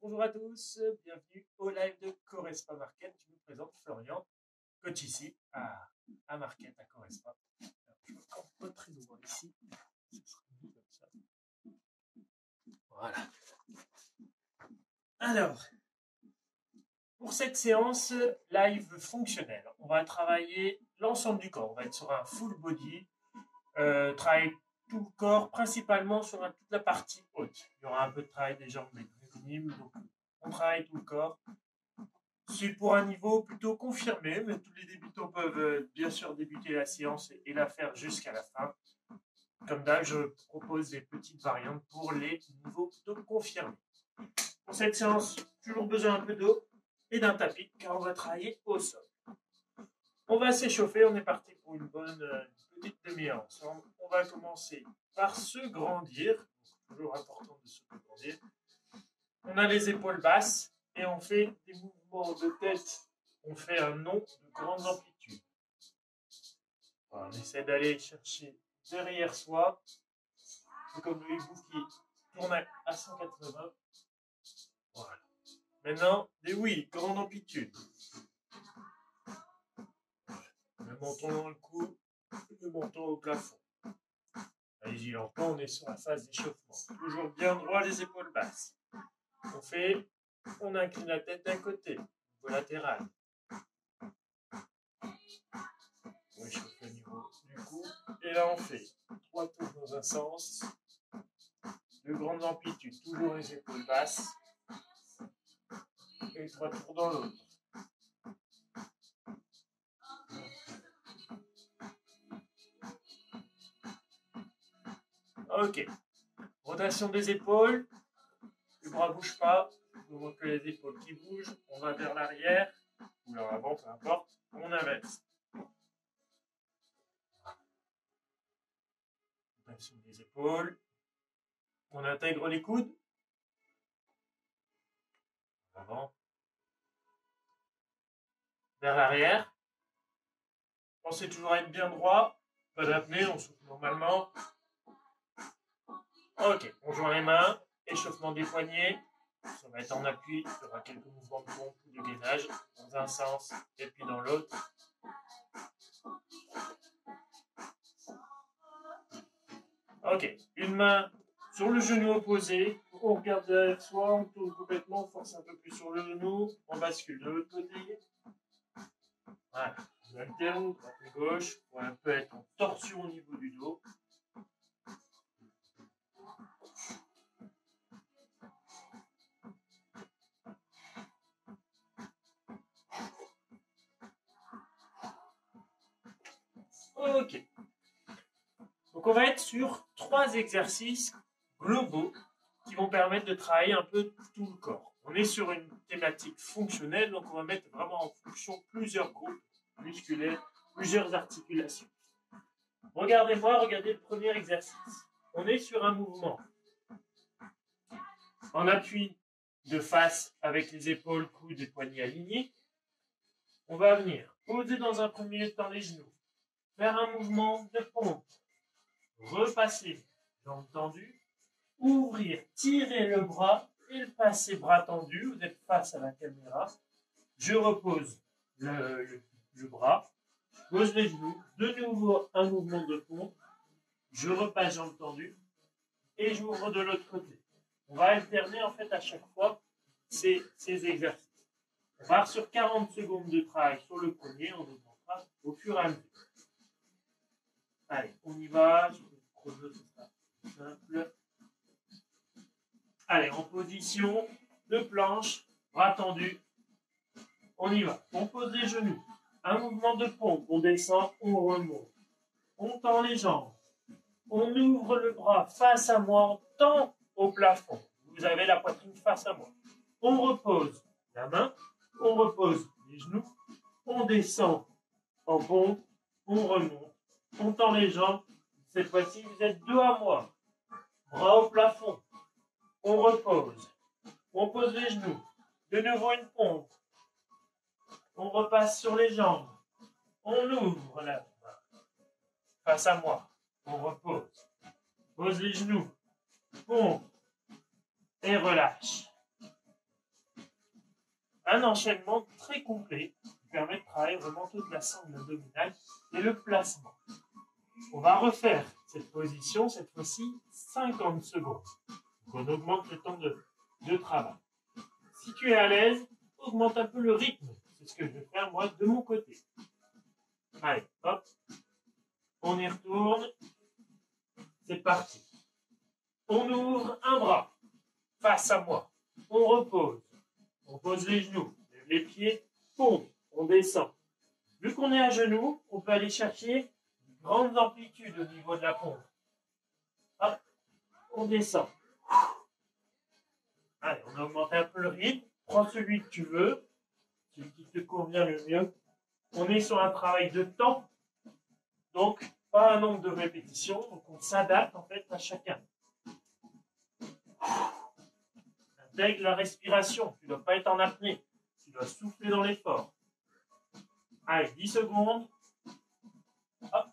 Bonjour à tous, bienvenue au live de Corespa Market. Je vous présente Florian, coach ici à Market, à Corespa. Je ne me compte pas très loin ici, ce sera mieux comme ça. Voilà. Alors, pour cette séance live fonctionnelle, on va travailler l'ensemble du corps. On va être sur un full body, travailler tout le corps, principalement sur toute la partie haute. Il y aura un peu de travail des jambes, mais très minime. Donc, on travaille tout le corps. C'est pour un niveau plutôt confirmé, mais tous les débutants peuvent bien sûr débuter la séance et la faire jusqu'à la fin. Comme d'hab, je propose des petites variantes pour les niveaux plutôt confirmés. Pour cette séance, toujours besoin un peu d'eau et d'un tapis, car on va travailler au sol. On va s'échauffer, on est parti pour une bonne petite demi-heure ensemble. On va commencer par se grandir, toujours important de se grandir. On a les épaules basses et on fait des mouvements de tête. On fait un nom de grande amplitude. Voilà, on essaie d'aller chercher derrière soi. C'est comme le hibou qui tourne à 180. Voilà. Maintenant, des oui, grande amplitude. Le menton dans le cou, le menton au plafond. Allez-y lentement, on est sur la phase d'échauffement. Toujours bien droit, les épaules basses. On incline la tête d'un côté, au latéral. On échauffe le niveau du cou. Et là, on fait 3 tours dans un sens, de grandes amplitudes, toujours les épaules basses, et 3 tours dans l'autre. Ok. Rotation des épaules. Le bras ne bouge pas. On voit que les épaules qui bougent. On va vers l'arrière, ou vers l'avant, peu importe. On inverse. Rotation des épaules. On intègre les coudes. Avant. Vers l'arrière. Pensez toujours à être bien droit. Pas d'apnée, on souffle normalement. Ok, on joint les mains. Échauffement des poignets. Ça va être en appui. Il y aura quelques mouvements de pompe ou de gainage dans un sens et puis dans l'autre. Ok, une main sur le genou opposé. On regarde derrière soi, on tourne complètement, on force un peu plus sur le genou. On bascule de l'autre côté. Voilà. On alterne, droite et gauche. On peut être en torsion au niveau du dos. Ok. Donc on va être sur 3 exercices globaux qui vont permettre de travailler un peu tout le corps. On est sur une thématique fonctionnelle, donc on va mettre vraiment en fonction plusieurs groupes musculaires, plusieurs articulations. Regardez-moi, regardez le premier exercice. On est sur un mouvement en appui de face avec les épaules, coudes et poignets alignés. On va venir poser dans un premier temps les genoux, faire un mouvement de pompe, repasser jambes tendues, ouvrir, tirer le bras et le passer bras tendu. Vous êtes face à la caméra. Je repose le bras, je pose les genoux, de nouveau un mouvement de pompe, je repasse jambes tendues et j'ouvre de l'autre côté. On va alterner en fait à chaque fois ces exercices. On va sur 40 secondes de travail sur le premier, on augmentera au fur et à mesure. Allez, on y va. Je vais chrono, ce sera simple. Allez, en position de planche, bras tendus. On y va. On pose les genoux. Un mouvement de pompe. On descend, on remonte. On tend les jambes. On ouvre le bras face à moi. On tend au plafond. Vous avez la poitrine face à moi. On repose la main. On repose les genoux. On descend en pompe. On remonte. On tend les jambes. Cette fois-ci, vous êtes deux à moi. Bras au plafond. On repose. On pose les genoux. De nouveau une pompe. On repasse sur les jambes. On ouvre la main. Face à moi. On repose. Pose les genoux. Pompe. Et relâche. un enchaînement très complet qui permet de travailler vraiment toute la sangle abdominale et le placement. On va refaire cette position, cette fois-ci, 50 secondes. Donc on augmente le temps de travail. Si tu es à l'aise, augmente un peu le rythme. C'est ce que je vais faire moi de mon côté. Allez, hop. On y retourne. C'est parti. On ouvre un bras face à moi. On repose. On pose les genoux. Lève les pieds. Pompe. On descend. Vu qu'on est à genoux, on peut aller chercher de grandes amplitudes au niveau de la pompe. Hop. On descend. Allez, on augmente un peu le rythme. Prends celui que tu veux. Celui qui te convient le mieux. On est sur un travail de temps. Donc, pas un nombre de répétitions. Donc, on s'adapte en fait à chacun. Intègre la respiration. Tu ne dois pas être en apnée. Tu dois souffler dans l'effort. Allez, 10 secondes. Hop.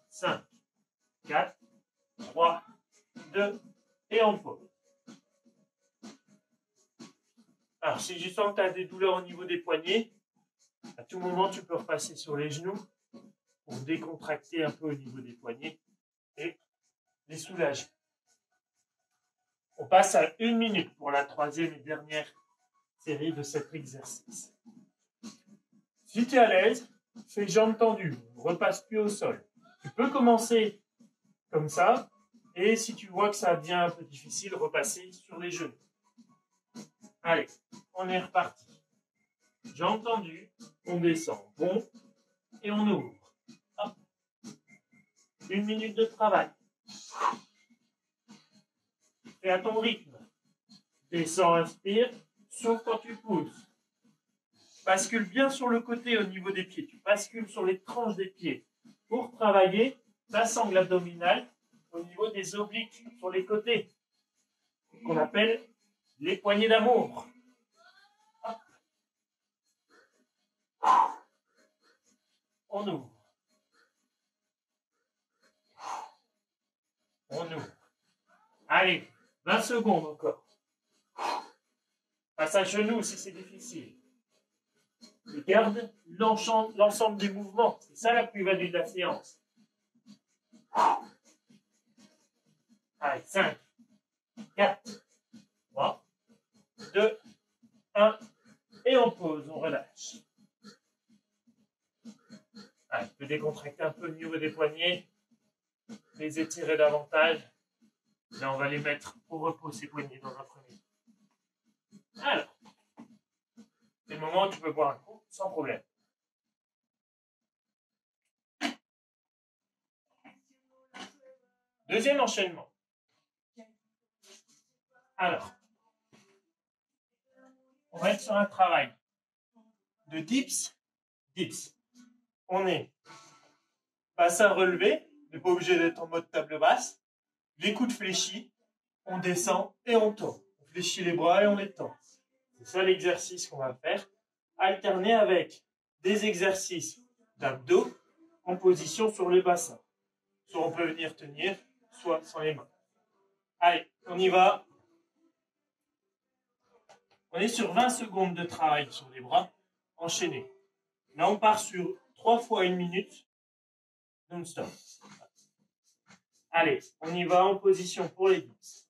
5, 4, 3, 2, et on pose. Alors, si je sens que tu as des douleurs au niveau des poignets, à tout moment, tu peux repasser sur les genoux pour décontracter un peu au niveau des poignets et les soulager. On passe à 1 minute pour la troisième et dernière série de cet exercice. Si tu es à l'aise, fais jambes tendues, ne repasse plus au sol. Tu peux commencer comme ça, et si tu vois que ça devient un peu difficile, repasser sur les genoux. Allez, on est reparti. Jambes tendues, on descend, bon, et on ouvre. Hop. 1 minute de travail. Fais à ton rythme. Descends, inspire, sauf quand tu pousses. Bascule bien sur le côté au niveau des pieds. Tu bascules sur les tranches des pieds pour travailler ta sangle abdominale au niveau des obliques sur les côtés, qu'on appelle les poignées d'amour. On ouvre. On ouvre. Allez, 20 secondes encore. Passe à genoux si c'est difficile. Et garde l'ensemble des mouvements. C'est ça la plus-value de la séance. Allez, 5, 4, 3, 2, 1. Et on pose, on relâche. Allez, tu peux décontracter un peu au niveau des poignets. Les étirer davantage. Là, on va les mettre au repos, ces poignets, dans un premier temps. Alors, c'est le moment où tu peux boire un coup sans problème. Deuxième enchaînement. Alors, on va être sur un travail de dips. On est bassin relevé, on n'est pas obligé d'être en mode table basse. Les coudes fléchis, on descend et on tend. On fléchit les bras et on les tend. C'est ça l'exercice qu'on va faire, alterné avec des exercices d'abdos en position sur le bassin. Soit on peut venir tenir, soit sans les mains. Allez, on y va. On est sur 20 secondes de travail sur les bras enchaînés. Là, on part sur 3 fois 1 minute non-stop. Allez, on y va en position pour les dips.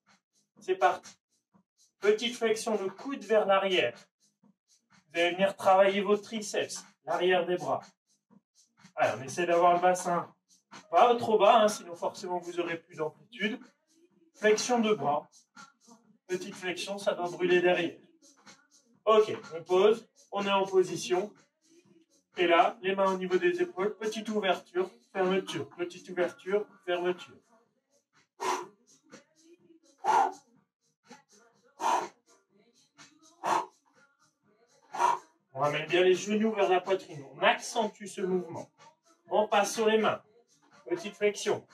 C'est parti. Petite flexion de coude vers l'arrière. Vous allez venir travailler vos triceps, l'arrière des bras. Allez, on essaie d'avoir le bassin pas trop bas, hein, sinon forcément vous aurez plus d'amplitude. Flexion de bras. Petite flexion, ça doit brûler derrière. Ok, on pose, on est en position. Et là, les mains au niveau des épaules, petite ouverture, fermeture, petite ouverture, fermeture. On ramène bien les genoux vers la poitrine. On accentue ce mouvement. On passe sur les mains. Petite flexion.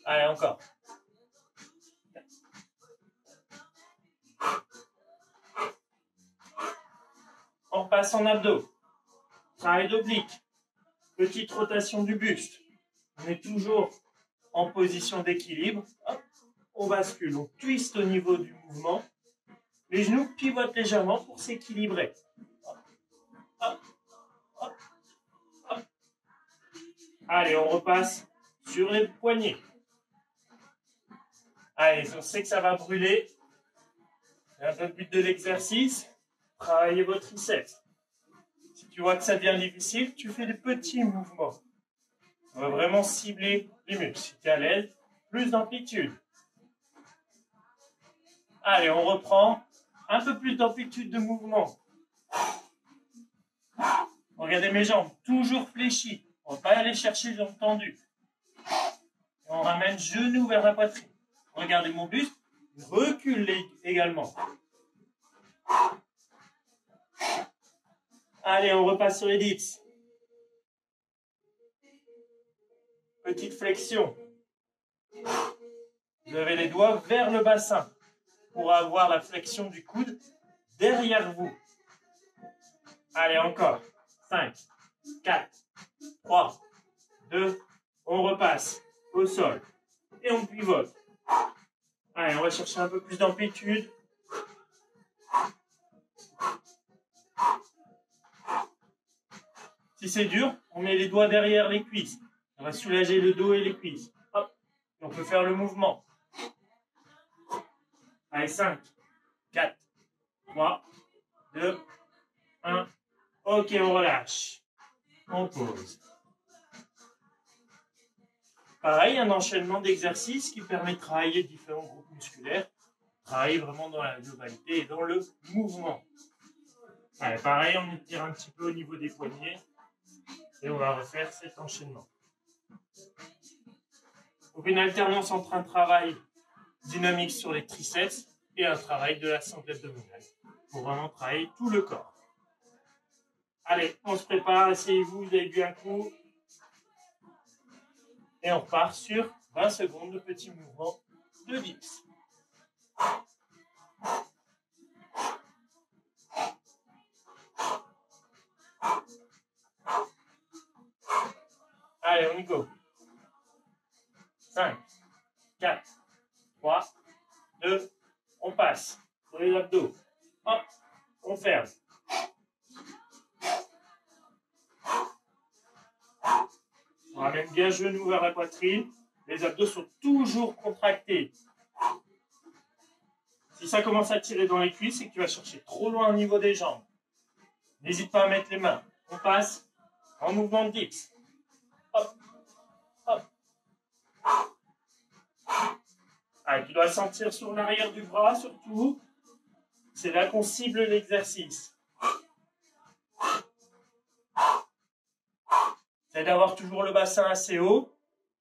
Allez, encore. On passe en abdos. Travail d'oblique. Petite rotation du buste. On est toujours en position d'équilibre. On bascule, on twiste au niveau du mouvement. Les genoux pivotent légèrement pour s'équilibrer. Hop, hop, hop. Allez, on repasse sur les poignets. Allez, on sait que ça va brûler. C'est un peu le but de l'exercice. Travaillez vos triceps. Si tu vois que ça devient difficile, tu fais des petits mouvements. On va vraiment cibler les muscles. Si tu es à l'aise, plus d'amplitude. Allez, on reprend. Un peu plus d'amplitude de mouvement. Regardez mes jambes, toujours fléchies. On ne va pas aller chercher les jambes tendues. Et on ramène genoux vers la poitrine. Regardez mon buste, recule également. Allez, on repasse sur les dips. Petite flexion. Vous avez les doigts vers le bassin pour avoir la flexion du coude derrière vous. Allez, encore. 5, 4, 3, 2, on repasse au sol et on pivote. Allez, on va chercher un peu plus d'amplitude. Si c'est dur, on met les doigts derrière les cuisses. On va soulager le dos et les cuisses. Hop, et on peut faire le mouvement. Allez, 5, 4, 3, 2, 1. Ok, on relâche. On pose. Pareil, un enchaînement d'exercices qui permet de travailler différents groupes musculaires. Travailler vraiment dans la globalité et dans le mouvement. Allez, pareil, on étire un petit peu au niveau des poignets. Et on va refaire cet enchaînement. Donc une alternance entre un travail dynamique sur les triceps et un travail de la sangle abdominale. Pour vraiment travailler tout le corps. Allez, on se prépare, asseyez-vous, vous avez bu un coup. Et on repart sur 20 secondes de petits mouvements de dips. Allez, on y go. 5, 4, 3, 2, on passe sur les abdos. Hop, on ferme. On ramène bien genou vers la poitrine. Les abdos sont toujours contractés. Si ça commence à tirer dans les cuisses, c'est que tu vas chercher trop loin au niveau des jambes. N'hésite pas à mettre les mains. On passe en mouvement de dips. Hop, hop. Allez, tu dois sentir sur l'arrière du bras surtout. C'est là qu'on cible l'exercice. C'est d'avoir toujours le bassin assez haut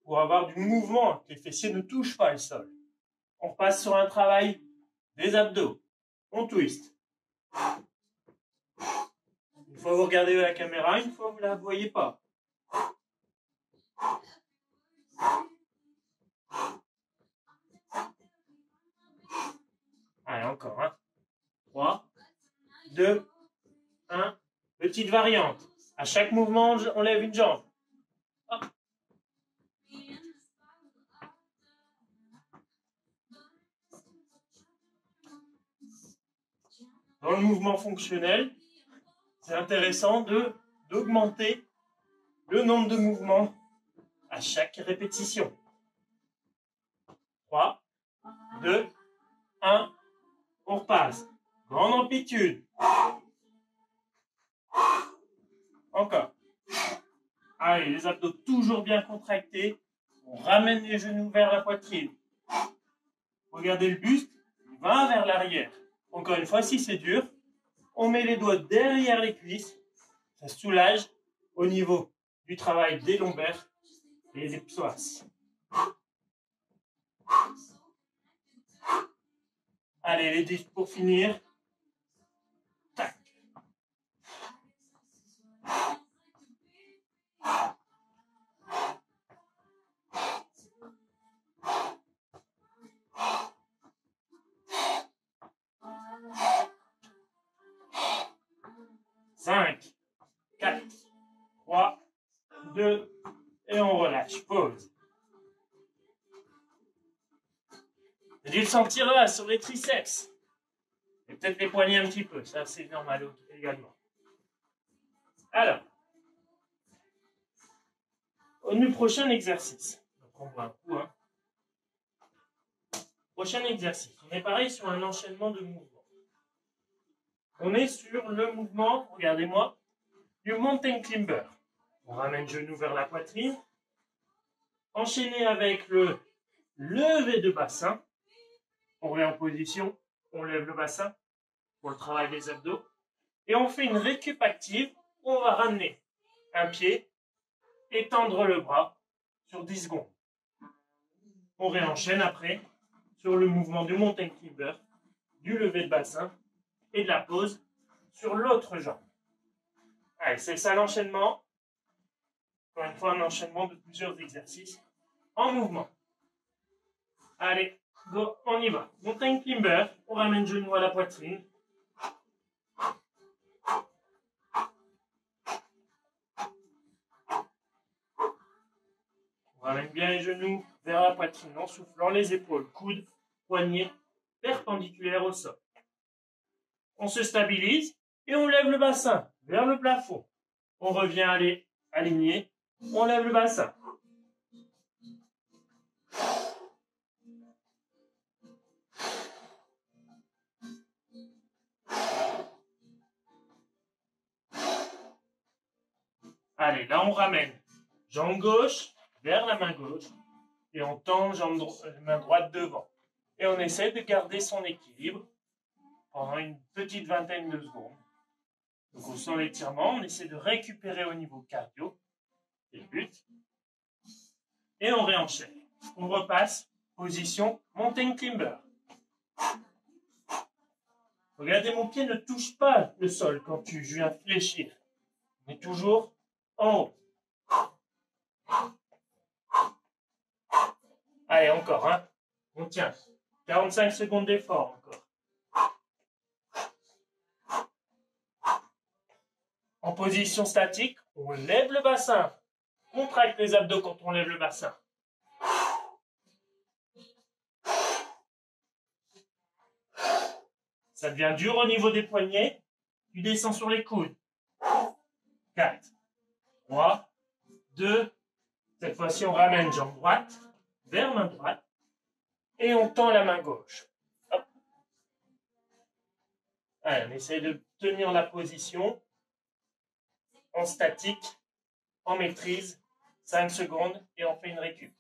pour avoir du mouvement, que les fessiers ne touchent pas le sol. On passe sur un travail des abdos. On twist. Une fois vous regardez la caméra, une fois vous ne la voyez pas. Allez, encore. 3, 2, 1. Petite variante. À chaque mouvement, on lève une jambe. Hop. Dans le mouvement fonctionnel, c'est intéressant d'augmenter le nombre de mouvements à chaque répétition. 3, 2, 1, on repasse. Grande amplitude. Encore. Allez, les abdos toujours bien contractés. On ramène les genoux vers la poitrine. Regardez le buste, il va vers l'arrière. Encore une fois, si c'est dur, on met les doigts derrière les cuisses. Ça soulage au niveau du travail des lombaires et des psoas. Allez, les dips pour finir. Tac. Cinq, 4, 3, 2, et on relâche. Pause. Vous allez le sentir là, sur les triceps. Et peut-être les poignets un petit peu, ça c'est normal également. Alors, au prochain exercice. Donc on voit un coup, hein. Prochain exercice. On est pareil sur un enchaînement de mouvements. On est sur le mouvement, regardez-moi, du mountain climber. On ramène le genou vers la poitrine. Enchaîné avec le lever de bassin. On revient en position, on lève le bassin pour le travail des abdos. Et on fait une récup active où on va ramener un pied, étendre le bras sur 10 secondes. On réenchaîne après sur le mouvement du mountain climber, du lever de bassin et de la pause sur l'autre jambe. Allez, c'est ça l'enchaînement. Encore une fois, un enchaînement de plusieurs exercices en mouvement. Allez, go, on y va. Mountain climber, on ramène le genou à la poitrine. On ramène bien les genoux vers la poitrine en soufflant, les épaules, coudes, poignets, perpendiculaires au sol. On se stabilise et on lève le bassin vers le plafond. On revient aller aligné, on lève le bassin. Allez, là on ramène jambe gauche vers la main gauche et on tend main droite devant. Et on essaie de garder son équilibre pendant une petite vingtaine de secondes. Donc on sent l'étirement, on essaie de récupérer au niveau cardio, c'est le but. Et on réenchaîne. On repasse, position mountain climber. Regardez, mon pied ne touche pas le sol quand je viens fléchir. On est toujours en haut. Allez, encore, hein. On tient. 45 secondes d'effort encore. En position statique, on lève le bassin. On contracte les abdos quand on lève le bassin. Ça devient dur au niveau des poignets. Tu descends sur les coudes. 4, 3, 2. Cette fois-ci, on ramène jambe droite vers main droite. Et on tend la main gauche. Hop. Allez, on essaie de tenir la position en statique, en maîtrise. 5 secondes et on fait une récup.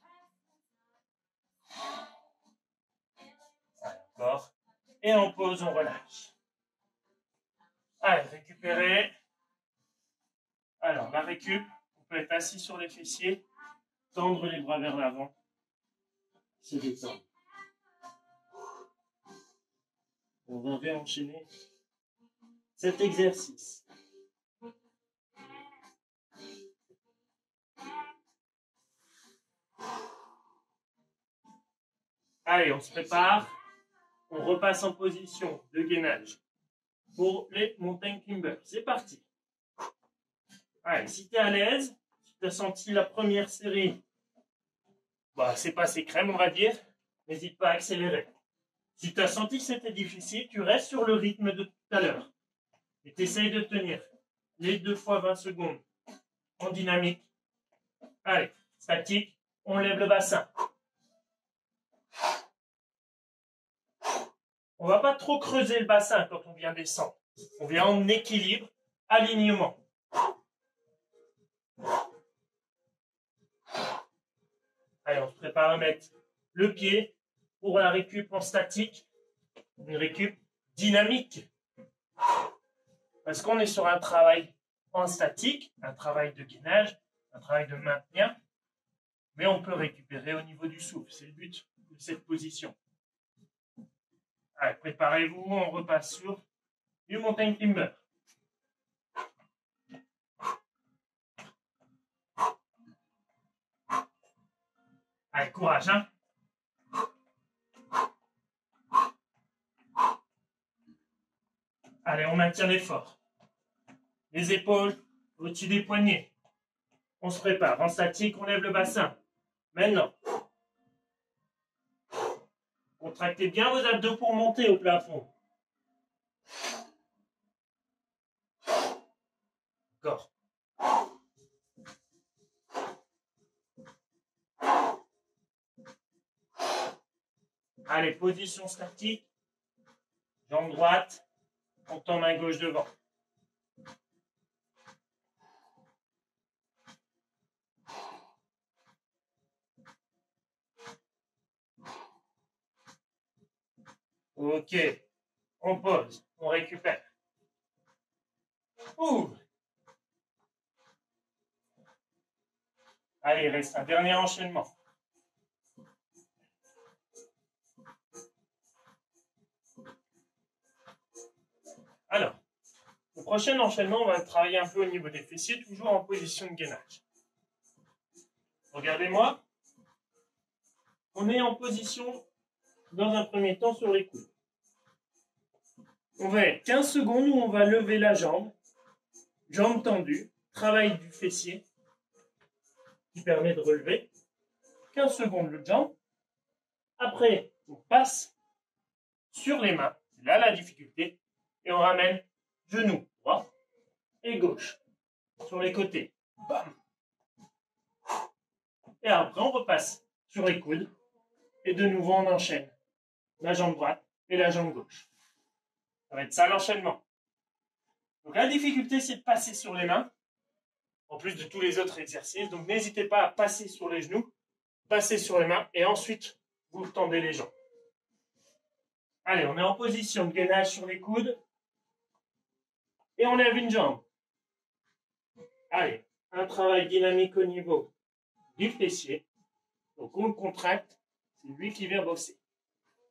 Allez, encore. Et en pause, on relâche. Allez, récupérer. Alors, la récup, on peut être assis sur les fessiers, tendre les bras vers l'avant, se détendre. On va réenchaîner cet exercice. Allez, on se prépare. On repasse en position de gainage pour les mountain climbers. C'est parti. Allez, si tu es à l'aise, si tu as senti la première série, c'est passé crème, on va dire, n'hésite pas à accélérer. Si tu as senti que c'était difficile, tu restes sur le rythme de tout à l'heure. Et tu essayes de tenir les 2 fois 20 secondes en dynamique. Allez, statique, on lève le bassin. On ne va pas trop creuser le bassin quand on vient descendre. On vient en équilibre, alignement. Allez, on se prépare à mettre le pied pour la récup en statique, une récup dynamique. Parce qu'on est sur un travail en statique, un travail de gainage, un travail de maintien, mais on peut récupérer au niveau du souffle. C'est le but de cette position. Allez, préparez-vous, on repasse sur du mountain climber. Allez, courage, hein. Allez, on maintient l'effort. Les épaules au-dessus des poignets. On se prépare. En statique, on lève le bassin. Maintenant, contractez bien vos abdos pour monter au plafond. Encore. Allez, position statique. Jambe droite. On tend main gauche devant. Ok. On pose. On récupère. Ouvre. Allez, il reste un dernier enchaînement. Alors, le prochain enchaînement, on va travailler un peu au niveau des fessiers, toujours en position de gainage. Regardez-moi. On est en position, dans un premier temps, sur les coudes. On va être 15 secondes où on va lever la jambe, jambe tendue, travail du fessier, qui permet de relever. 15 secondes le jambe. Après, on passe sur les mains. C'est là la difficulté. Et on ramène genou droit et gauche sur les côtés. Bam. Et après, on repasse sur les coudes. Et de nouveau, on enchaîne la jambe droite et la jambe gauche. Ça va être ça l'enchaînement. Donc la difficulté, c'est de passer sur les mains, en plus de tous les autres exercices. Donc n'hésitez pas à passer sur les genoux, passer sur les mains, et ensuite, vous tendez les jambes. Allez, on est en position de gainage sur les coudes. Et on lève une jambe. Allez, un travail dynamique au niveau du fessier. Donc on le contracte, c'est lui qui vient bosser.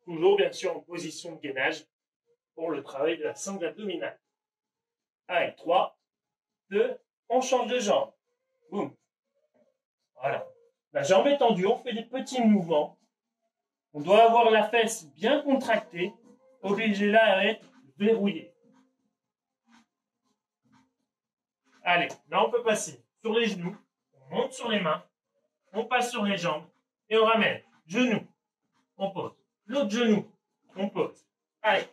Toujours bien sûr en position de gainage pour le travail de la sangle abdominale. Allez, 3, 2, on change de jambe. Boum. Voilà. La jambe est tendue, on fait des petits mouvements. On doit avoir la fesse bien contractée. Obligez-la à être verrouillée. Allez, là on peut passer sur les genoux, on monte sur les mains, on passe sur les jambes et on ramène. Genou, on pose. L'autre genou, on pose. Allez,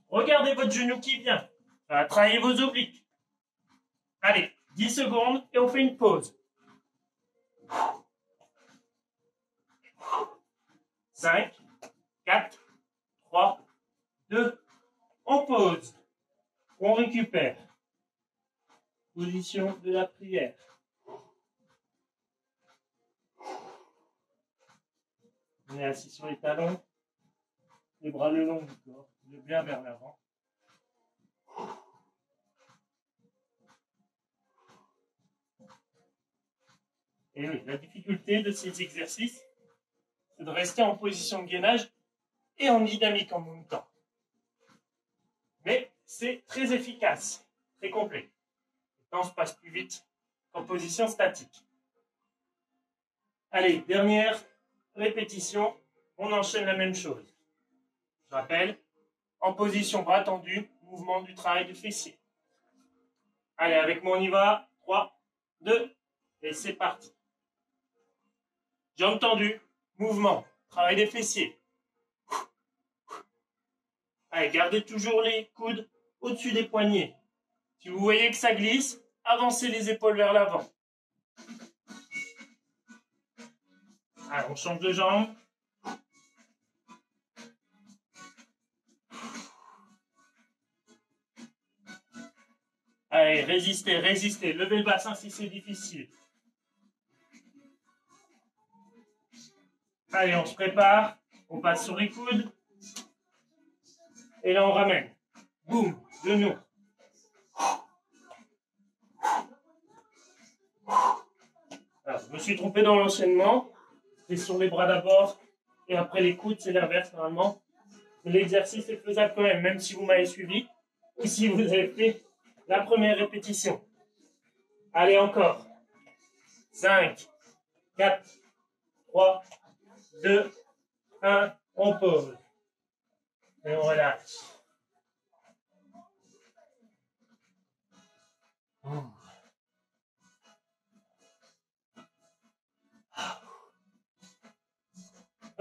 regardez votre genou qui vient. Ça va travailler vos obliques. Allez, 10 secondes et on fait une pause. 5, 4, 3, 2, on pose. On récupère. Position de la prière. On est assis sur les talons, les bras le long du corps, bien vers l'avant. Et oui, la difficulté de ces exercices, c'est de rester en position de gainage et en dynamique en même temps. Mais c'est très efficace, très complet. Le temps se passe plus vite qu'en position statique. Allez, dernière répétition, on enchaîne la même chose. Je rappelle, en position bras tendu, mouvement du travail du fessier. Allez, avec moi on y va. 3, 2, et c'est parti. Jambes tendues, mouvement, travail des fessiers. Allez, gardez toujours les coudes au-dessus des poignets. Si vous voyez que ça glisse, avancez les épaules vers l'avant. Allez, on change de jambe. Allez, résistez, résistez. Levez le bassin si c'est difficile. Allez, on se prépare. On passe sur les coudes. Et là, on ramène. Boum, genou. Alors, je me suis trompé dans l'enchaînement. C'est sur les bras d'abord. Et après les coudes, c'est l'inverse normalement. Mais l'exercice est faisable quand même si vous m'avez suivi. Ou si vous avez fait la première répétition. Allez, encore. 5, 4, 3, 2, 1. On pose. Et on relâche.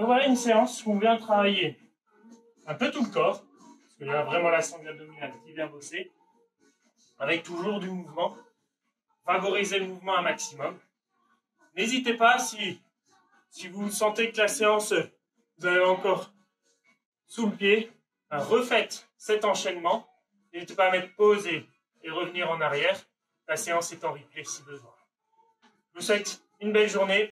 Donc voilà une séance où on vient travailler un peu tout le corps, parce qu'il y a vraiment la sangle abdominale qui vient bosser, avec toujours du mouvement. Favorisez le mouvement un maximum. N'hésitez pas, si vous sentez que la séance, vous avez encore sous le pied, refaites cet enchaînement. N'hésitez pas à mettre pause et revenir en arrière. La séance est en replay si besoin. Je vous souhaite une belle journée.